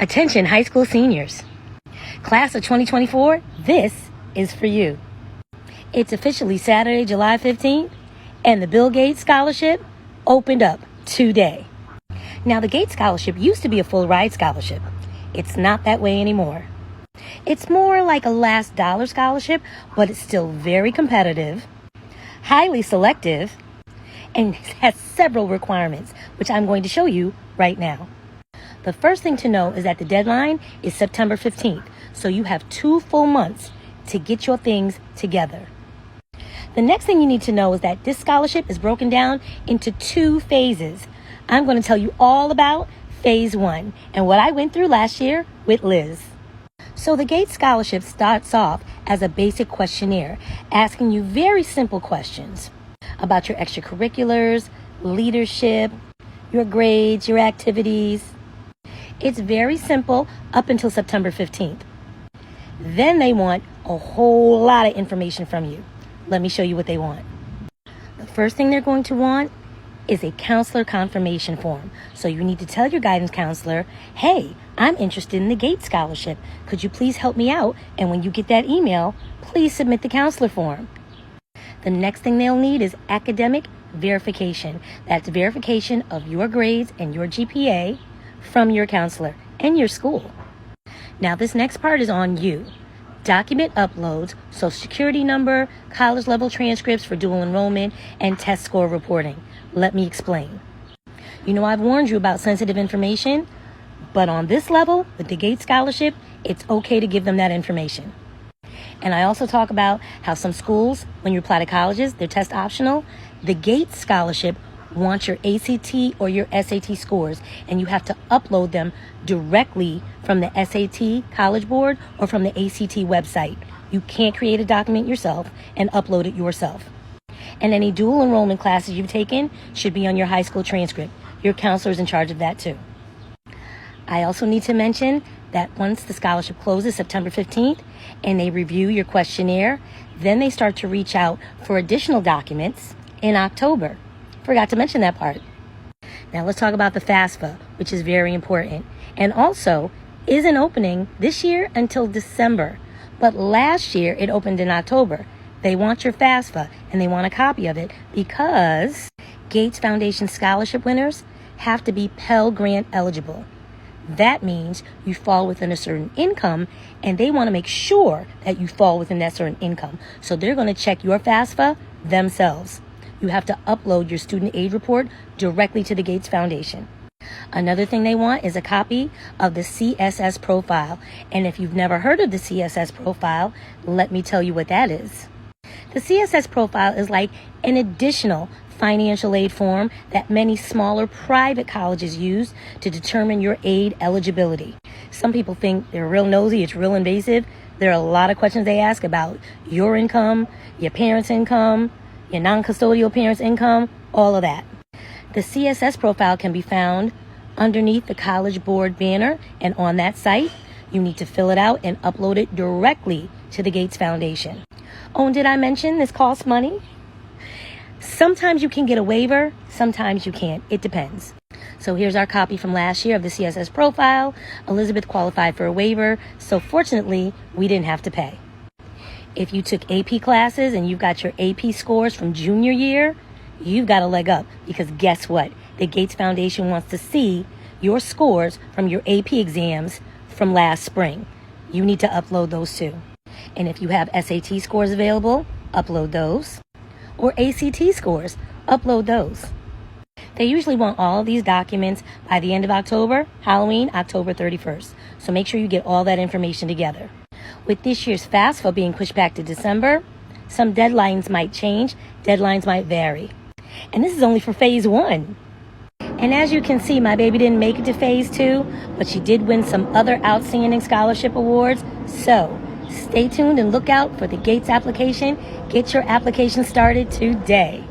Attention high school seniors. Class of 2024, this is for you. It's officially Saturday, July 15th, and the Bill Gates Scholarship opened up today. Now, the Gates Scholarship used to be a full ride scholarship. It's not that way anymore. It's more like a last dollar scholarship, but it's still very competitive, highly selective, and has several requirements, which I'm going to show you right now. The first thing to know is that the deadline is September 15th, so you have 2 full months to get your things together. The next thing you need to know is that this scholarship is broken down into 2 phases. I'm going to tell you all about phase 1 and what I went through last year with Liz. So the Gates Scholarship starts off as a basic questionnaire, asking you very simple questions about your extracurriculars, leadership, your grades, your activities. It's very simple up until September 15th. Then they want a whole lot of information from you. Let me show you what they want. The first thing they're going to want is a counselor confirmation form. So you need to tell your guidance counselor, hey, I'm interested in the Gates Scholarship. Could you please help me out? And when you get that email, please submit the counselor form. The next thing they'll need is academic verification. That's verification of your grades and your GPA from your counselor and your school. Now, this next part is on you. Document uploads, social security number, college level transcripts for dual enrollment, and test score reporting. Let me explain. You know, I've warned you about sensitive information, but on this level, with the Gates Scholarship, it's okay to give them that information. And I also talk about how some schools, when you apply to colleges, they're test optional. The Gates Scholarship wants your ACT or your SAT scores, and you have to upload them directly from the SAT College Board or from the ACT website. You can't create a document yourself and upload it yourself. And any dual enrollment classes you've taken should be on your high school transcript. Your counselor is in charge of that too. I also need to mention that once the scholarship closes September 15th and they review your questionnaire, then they start to reach out for additional documents in October. Forgot to mention that part. Now let's talk about the FAFSA, which is very important, and also isn't opening this year until December. But last year it opened in October. They want your FAFSA and they want a copy of it because Gates Foundation scholarship winners have to be Pell Grant eligible. That means you fall within a certain income, and they want to make sure that you fall within that certain income. So they're going to check your FAFSA themselves. You have to upload your student aid report directly to the Gates Foundation. Another thing they want is a copy of the CSS profile. And if you've never heard of the CSS profile, let me tell you what that is. The CSS profile is like an additional financial aid form that many smaller private colleges use to determine your aid eligibility. Some people think they're real nosy, it's real invasive. There are a lot of questions they ask about your income, your parents' income, your non-custodial parents' income, all of that. The CSS profile can be found underneath the College Board banner, and on that site, you need to fill it out and upload it directly to the Gates Foundation. Oh, and did I mention this costs money? Sometimes you can get a waiver, sometimes you can't. It depends. So here's our copy from last year of the CSS profile. Elizabeth qualified for a waiver, so fortunately, we didn't have to pay. If you took AP classes and you've got your AP scores from junior year, you've got a leg up, because guess what? The Gates Foundation wants to see your scores from your AP exams from last spring. You need to upload those too. And if you have SAT scores available, upload those. Or ACT scores, upload those. They usually want all of these documents by the end of October, Halloween, October 31st. So make sure you get all that information together. With this year's FAFSA being pushed back to December, some deadlines might change, deadlines might vary. And this is only for phase 1. And as you can see, my baby didn't make it to phase 2, but she did win some other outstanding scholarship awards. So stay tuned and look out for the Gates application. Get your application started today.